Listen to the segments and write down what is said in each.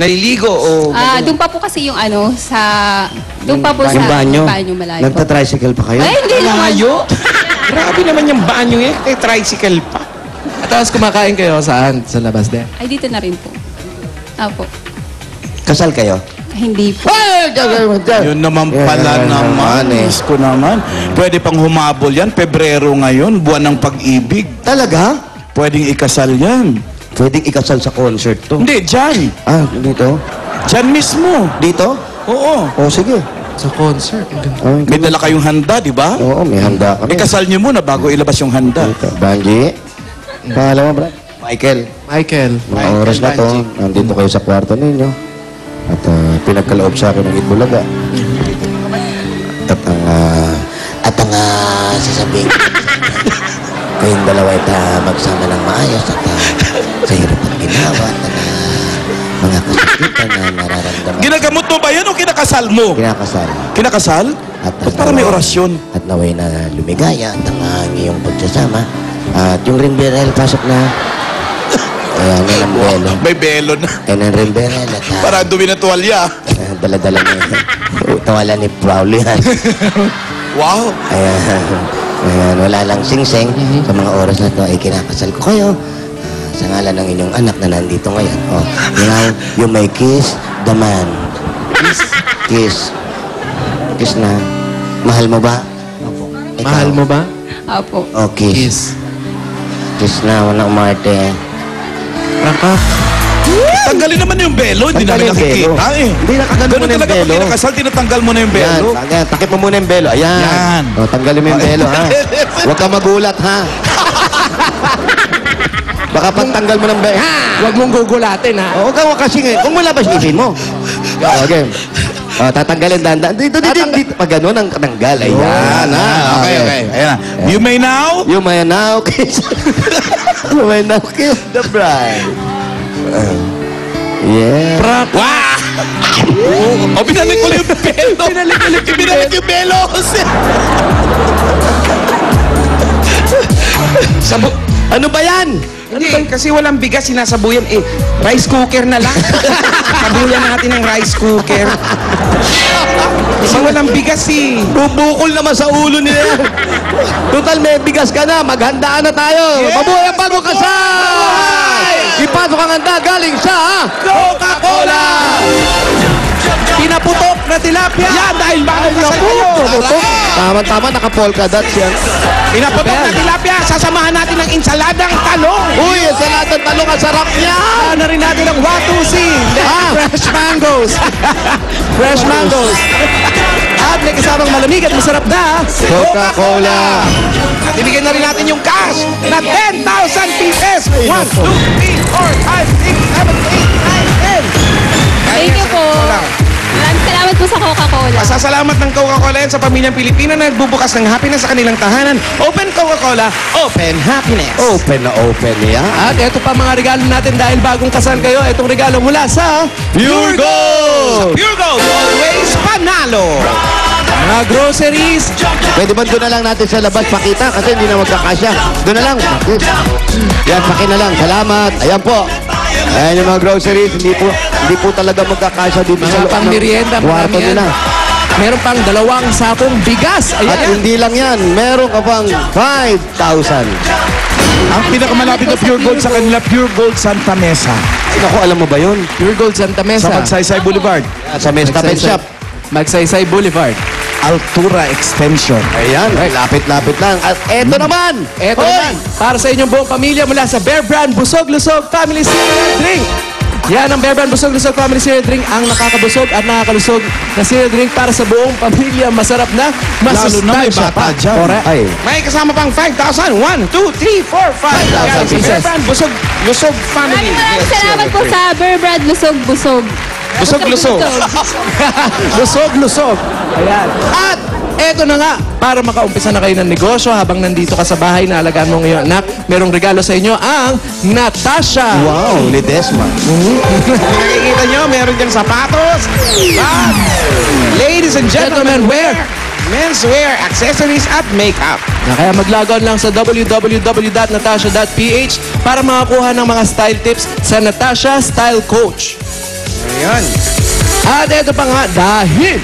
Naliligo o... Doon pa po kasi yung ano, doon pa po sa banyo. malayo. Nagta-tricycle pa kayo? Ay, hindi naman. Malayo? Grabe naman yung banyo eh. May tricycle pa. At tapos kumakain kayo saan? Sa labas din? Ay, dito na rin po. Opo. Kasal kayo? Hindi po. Yun naman pala naman. Diyos ko naman. Pwede pang humabol yan. Pebrero ngayon, buwan ng pag-ibig. Talaga? Pwedeng ikasal yan. Pwedeng ikasal sa concert to. Hindi, dyan. Dito? Dyan mismo. Dito? Oo. Sige. Sa concert. May dala kayong handa, di ba? Oo, may handa kami. Ikasal niyo muna bago ilabas yung handa. Banji. Pangalan mo, Brad? Michael. Michael. Mga oras na to, nandito kayo sa kwarto ninyo. At pinagkaloob sa akin ng Itbulaga. At ang sasabihin ko, kayong dalawa ay magsama ng maayos at sa hirap at ginawa at mga kasakitan na nararamdaman. Ginagamot mo ba yan o kinakasal mo? Kinakasal. Kinakasal? At Ba't parang may orasyon? At naway na lumigaya at ang iyong pagsasama. At yung rimberel, pasok na. Ayan, yan ang belo. May belo na. Yan ang rimberel. At Parang dumi na tuwalya. dala-dala niya. Tawala ni Paulo yan. Wow. Ayan, wala lang sing-sing. Sa mga oras na to ay kinakasal ko kayo. Sa ngalan ng inyong anak na nandito ngayon. Now, you may kiss the man. Kiss. Kiss na. Mahal mo ba? Ikaw? Mahal mo ba? Opo. Kiss. Kiss na, wala umarte. Raka. Tanggalin naman yung belo. Hindi namin nakikita eh. Hindi nakagano mo na yung talaga belo. pag kinakasal, tinatanggal mo na yung belo. Yan, takip mo muna yung belo. Ayan. Yan. Tanggalin mo yung belo, ha? Huwag ka magulat, ha? Baka pagtanggal mo ng belo, ha? Huwag mong gugulatin, ha? Huwag kang wakasing eh. Kung wala ba isipin mo? Okay. Tatanggalin dandan. Dito. Pag gano'n ang tanggal. Ayan, ha? Okay. Ayan. You may now? You may now kiss. You may now kiss the bride. Yeah. Wow! O, binalik ko yung belo. Binalik yung belo. Ano ba yan? Hindi, kasi walang bigas, sinasabuyan. Rice cooker na lang. Sabuyan natin ng rice cooker. Kasi walang bigas Bubukol naman sa ulo nila yan. Total, may bigas ka na. Maghandaan na tayo. Yes! Mabuhay ang bago kasal! Ipasok ang handa galing sa Coca-Cola! Pinaputok na tilapia! Yan, dahil bago kasal kayo. Tama-tama, naka-polka dots yan. Pinaputok na tilapia, sasamahan natin ng insaladang talong. Uy, sa lahat ng talong, ang sarap niya! Sana rin natin ang Watusi! Fresh mangoes! Fresh mangoes! At may kasamang malamig at masarap na Coca-Cola! At ibigay na rin natin yung cash na 10,000 pieces. 1, 2, 3, 4, 5, 6, 7, 8, 9, 10. Thank you po. Maraming salamat po sa Coca-Cola. Pasasalamat ng Coca-Cola yan sa pamilyang Pilipino na nagbubukas ng happiness sa kanilang tahanan. Open Coca-Cola, open happiness. Open na open yan. At ito pa mga regalo natin dahil bagong kasal kayo. Itong regalo mula sa Pure Gold! Pure Gold, always panalo. mga groceries. Pwede ba doon na lang natin sa labas pakita? Kasi hindi na magkakasya. Doon na lang. Yan, paki na lang. Salamat. Ayan po. Ayan yung mga groceries. Hindi po talaga magkakasya dito sa Mga loob pang-merienda, ng kwarto marami yan. nila. Meron pang 2 sakong bigas. At Ayan. hindi lang yan. Meron ka pang 5,000. Ang pinakamalapit na Pure Gold sa kanila, Pure Gold Santa Mesa. Naku, alam mo ba yun? Pure Gold Santa Mesa. Sa Magsaysay Boulevard. Sa Mesta Pet Shop. Magsaysay Boulevard. Altura Extension. Ayan, lapit-lapit lang. At eto naman! Eto Hoy! naman, para sa inyong buong pamilya mula sa Bear Brand Busog-Lusog Family Cereal Drink. Yan ang Bear Brand Busog-Lusog Family Cereal Drink, ang nakakabusog at nakakalusog na cereal drink para sa buong pamilya. Masarap na, Lalo na may masustansya bata pa. dyan. Correct. Ay, May kasama pang 5,000. 1, 2, 3, 4, 5,000 pieces. Brand Busog, Lusog Family. Maraming salamat po sa Bear Brand Lusog-Busog. Busog-lusog. Lusog-lusog. Ayan. At eto na nga, para makaumpisa na kayo ng negosyo habang nandito ka sa bahay na alagaan mo ngayon anak, merong regalo sa inyo ang Natasha. wow, Ledesma. Nakikita nyo, meron diyang sapatos, bag, ladies and gentlemen, Wear. menswear, accessories at makeup. Na kaya mag-log on lang sa www.natasha.ph para makakuha ng mga style tips sa Natasha Style Coach. Ayan. At ito pa nga, dahil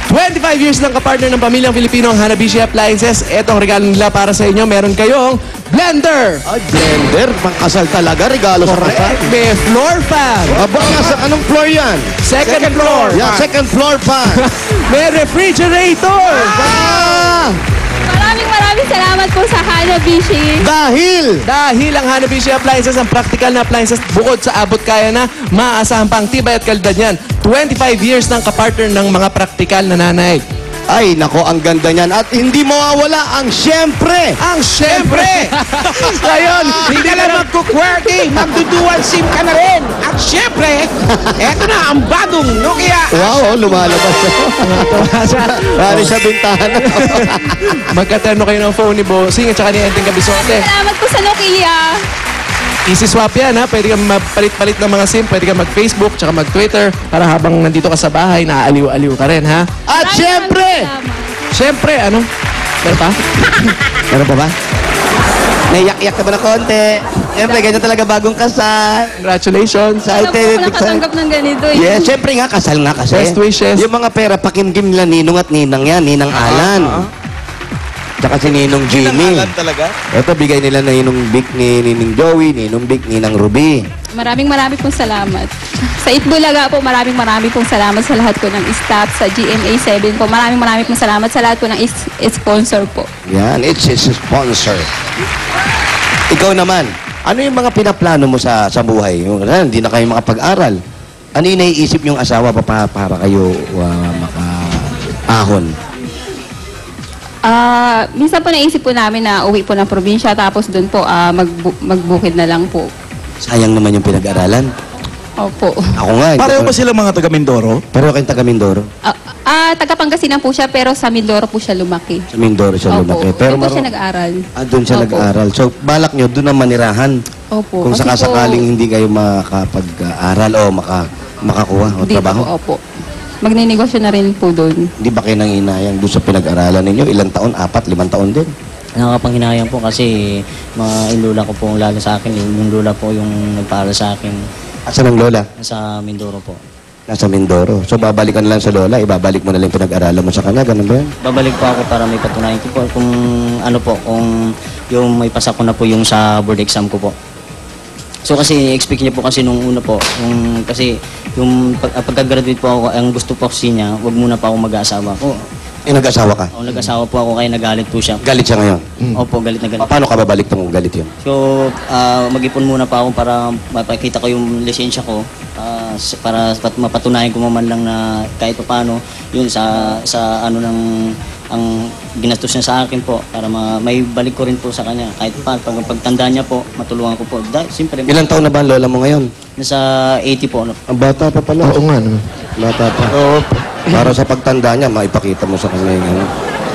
25 years ng kapartner ng pamilyang Pilipino ang Hanabishi Appliances, etong regalo nila para sa inyo. Meron kayong blender. Ay, blender. Pangkasal talaga. Regalo sa kasal. May floor fan. Aba, nasa anong floor yan? Second floor. Yan, second floor pa. May refrigerator. Ah! Maraming salamat po sa Hanabishi. Dahil ang Hanabishi Appliances, ang practical na appliances, bukod sa abot kaya na, maaasahan pa ang tibay at kalidad niyan. 25 years ng kapartner ng mga practical na nanay. Ay, nako, ang ganda niyan. At hindi mawawala ang syempre. Ang syempre! Ngayon, hindi ka lang magkukwerte, magdudual SIM ka na rin. At syempre, eto na ang bagong Nokia. Wow, lumalabas siya. Lalo sa bintana. Magkaterno kayo ng phone ni Bossing at saka ni Enteng Cabisote. Salamat po sa Nokia. Easy swap yan ha. Pwede kang mapalit-palit ng mga SIM. Pwede kang mag-Facebook tsaka mag-Twitter para habang nandito ka sa bahay, naaaliw-aliw ka rin ha. At syempre, Syempre, ano? Meron pa? meron pa ba? Naiyak-yak ka ba na konti? Siyempre, ganyan talaga bagong kasal. Congratulations. Ano po ako nakatanggap ng ganito eh. Yes, siyempre nga, kasal nga kasi. Best wishes. Yung mga pera, pakimkim nila Ninong at Ninang yan. Ninang Alan. Tsaka si Ninong Jimmy. Alam talaga. Ito, bigay nila na Ninong Vic ni Ninong Joey, Ninong Vic, Ninang Ruby. Maraming pong salamat. Sa Itbulaga po, maraming pong salamat sa lahat po ng staff, sa GMA7 po. Maraming pong salamat sa lahat po ng sponsor po. Yan, it's a sponsor. Ikaw naman, ano yung mga pinaplano mo sa buhay? Yung, hindi na kayo makapag-aral. Ano yung naiisip yung asawa para kayo makaahon? Minsan po naisip po namin na uwi po ng probinsya tapos doon po magbukid na lang po. Sayang naman yung pinag-aralan. Opo. Ako nga. Pareho ba sila mga taga Mindoro? Pero kayong taga Mindoro. Taga Pangasinan po siya pero sa Mindoro po siya lumaki. Sa Mindoro siya lumaki. Pero doon po siya nag-aral. doon siya Opo. nag-aaral. So, balak nyo, doon ang manirahan. Opo. Kung Kasi sakasakaling hindi kayo makapag-aral o makakuha o dito trabaho. po, opo. Magninegosyo na rin po doon. Hindi ba kayo nanginayang doon sa pinag-aralan ninyo? Ilang taon? 4, 5 taon din? Nakakapanghinayang po kasi yung lula ko po lalo sa akin. Yung lula po yung nagpaaral sa akin Asan ang lola? sa Mindoro po. Nasa Mindoro. So, babalikan lang sa lola, ibabalik mo na lang yung pinag-aralan mo sa kanya. Ganun ba yan? Babalik po ako para may patunayan ko po kung ano po, kung yung may pasa ko na po yung sa board exam ko po. So kasi expect niya po kasi nung una po, kasi yung pagka-graduate po ako, ang gusto po kasi niya, wag muna pa ako mag-aasawa. Nag-asawa ka? O nag-asawa po ako kaya nagalit po siya. Galit siya ngayon? Opo, galit na galit. Paano ka babalik tong galit yun? So, mag-ipon muna pa ako para mapakita ko yung lisensya ko para mapatunayan ko man lang na kahit paano yun sa ano ng ang ginastos niya sa akin po para may balik ko rin po sa kanya kahit pagtanda niya po matulungan ko po siyempre Ilang taon na ba ang lola mo ngayon? nasa 80 po Ang bata pa pala. Oo nga naman. Bata pa. Oo. Para sa pagtanda niya, maipakita mo sa kanya yung ano.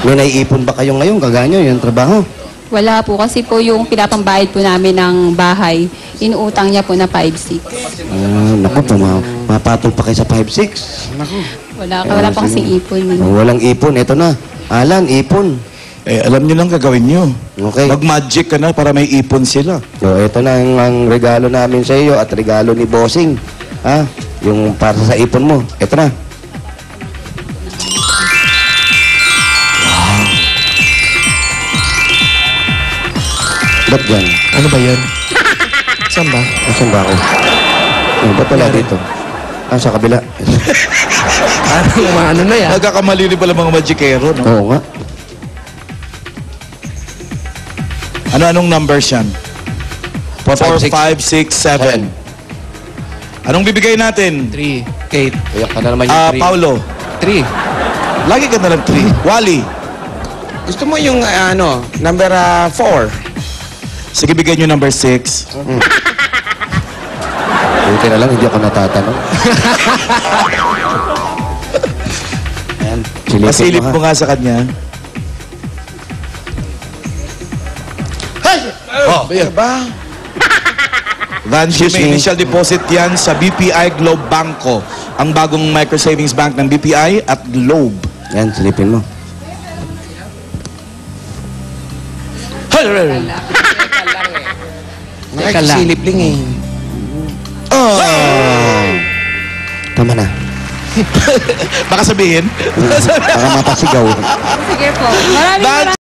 May naiipon ba kayo ngayon? Kaganyo yung trabaho? Wala po kasi po yung pinapambayad po namin ng bahay, inuutang niya po na 5-6. Naku, mapatol pa kayo sa 5-6. Wala pa kasing ipon. Walang ipon. Ito na. Alan, ipon. Alam niyo lang gagawin niyo. Okay. Mag-magic ka na para may ipon sila. So, ito na ang regalo namin sa iyo at regalo ni Bossing. Ha? Yung para sa ipon mo. Ito na. Ba't yan? Ano ba yan? Saan ba? Nasaan ba ako? Ba't wala dito? Sa kabila. Ano na yan? Nagkakamali rin pala mga magicero, no? Oo nga. Anong numbers yan? 4, 5, 6, 7. Anong bibigay natin? 3. Kate. Iyak ka na naman yung 3. Paulo. 3. Lagi ka na lang 3. Wally. Gusto mo yung number 4? Sige, bigay nyo number 6. Buti na lang, hindi ako natatanong. Ayan. Pasilip mo nga sa kanya. Oh, ba? Vanji, Excuse may me. initial deposit yan sa BPI Globe Banco. Ang bagong micro savings bank ng BPI at Globe. Yan, silipin mo. Nakikisilip lang eh. Tama na. Baka sabihin. Baka mapasigaw. Sige po. Maraming